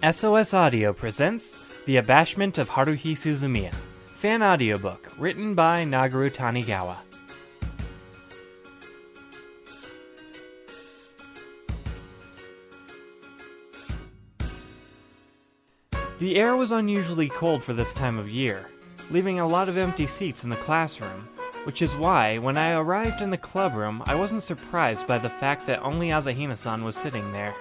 SOS Audio presents The Abashment of Haruhi Suzumiya, fan audiobook written by Nagaru Tanigawa. The air was unusually cold for this time of year, leaving a lot of empty seats in the classroom, which is why, when I arrived in the clubroom, I wasn't surprised by the fact that only Asahina-san was sitting there.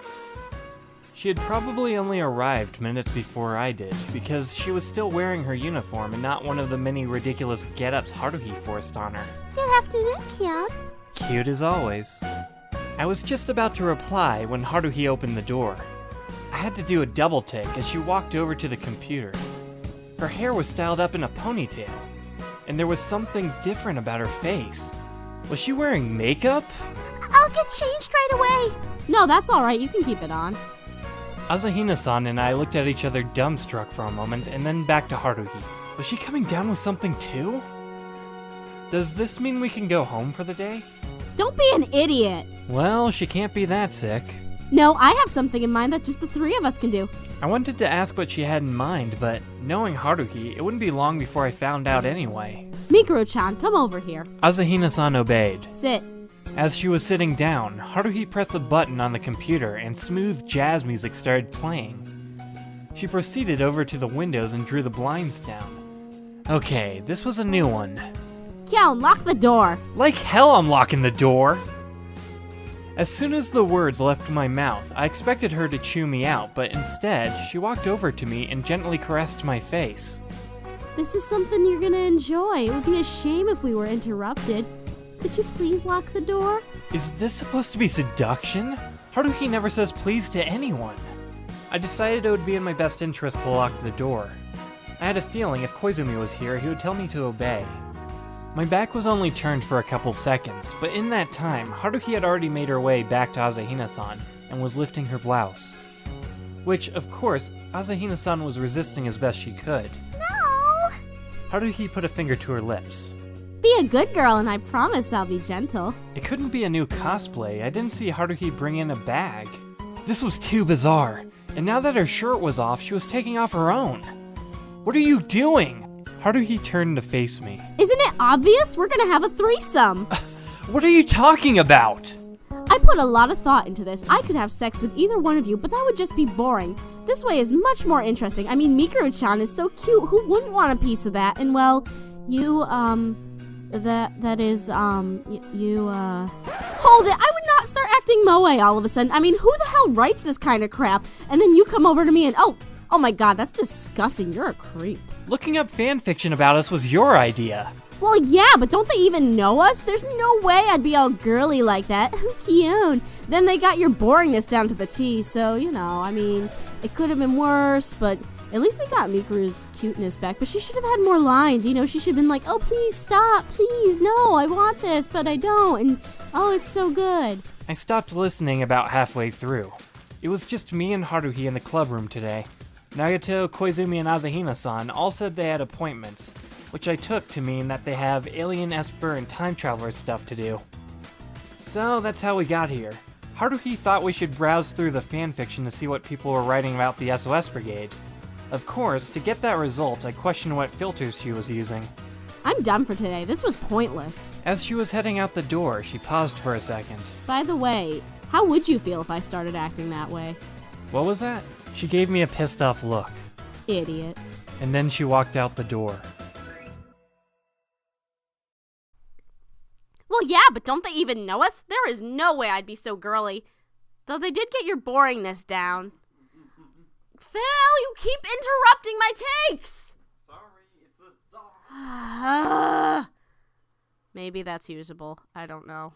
She had probably only arrived minutes before I did, because she was still wearing her uniform and not one of the many ridiculous get-ups Haruhi forced on her. Good afternoon, Kyon. Cute as always. I was just about to reply when Haruhi opened the door. I had to do a double take as she walked over to the computer. Her hair was styled up in a ponytail, and there was something different about her face. Was she wearing makeup? I'll get changed right away. No, that's alright, you can keep it on. Asahina-san and I looked at each other dumbstruck for a moment and then back to Haruhi. Was she coming down with something too? Does this mean we can go home for the day? Don't be an idiot. Well, she can't be that sick. No, I have something in mind that just the three of us can do. I wanted to ask what she had in mind, but knowing Haruhi, it wouldn't be long before I found out anyway. Mikuro-chan, come over here. Asahina-san obeyed. Sit. As she was sitting down, Haruhi pressed a button on the computer and smooth jazz music started playing. She proceeded over to the windows and drew the blinds down. Okay, this was a new one. Kyon, lock the door. Like hell I'm locking the door! As soon as the words left my mouth, I expected her to chew me out, but instead, she walked over to me and gently caressed my face. This is something you're gonna enjoy. It would be a shame if we were interrupted. Could you please lock the door? Is this supposed to be seduction? Haruhi never says please to anyone. I decided it would be in my best interest to lock the door. I had a feeling if Koizumi was here, he would tell me to obey. My back was only turned for a couple seconds, but in that time, Haruhi had already made her way back to Asahina-san and was lifting her blouse. Which, of course, Asahina-san was resisting as best she could. No! Haruhi put a finger to her lips. Be a good girl and I promise I'll be gentle. It couldn't be a new cosplay. I didn't see Haruhi bring in a bag. This was too bizarre. And now that her shirt was off, she was taking off her own. What are you doing? Haruhi turned to face me. Isn't it obvious? We're gonna have a threesome. What are you talking about? I put a lot of thought into this. I could have sex with either one of you, but that would just be boring. This way is much more interesting. I mean, Mikuro-chan is so cute. Who wouldn't want a piece of that? And well, you, Hold it! I would not start acting moe all of a sudden. I mean, who the hell writes this kind of crap? And then you come over to me and, oh my god, that's disgusting. You're a creep. Looking up fan fiction about us was your idea. Well, yeah, but don't they even know us? There's no way I'd be all girly like that. Cute. Then they got your boringness down to the T, so, you know, I mean, it could have been worse, but at least they got Mikuru's cuteness back. But she should have had more lines, you know, she should have been like, oh, please stop, please, no, I want this, but I don't, and oh, it's so good. I stopped listening about halfway through. It was just me and Haruhi in the clubroom today. Nagato, Koizumi, and Asahina-san all said they had appointments, which I took to mean that they have alien, Esper, and time traveler stuff to do. So that's how we got here. Haruhi thought we should browse through the fanfiction to see what people were writing about the SOS Brigade. Of course, to get that result, I questioned what filters she was using. I'm done for today. This was pointless. As she was heading out the door, she paused for a second. By the way, how would you feel if I started acting that way? What was that? She gave me a pissed off look. Idiot. And then she walked out the door. Well, yeah, but don't they even know us? There is no way I'd be so girly. Though they did get your boringness down. Phil, you keep interrupting my takes! Sorry, it's this dog. Maybe that's usable. I don't know.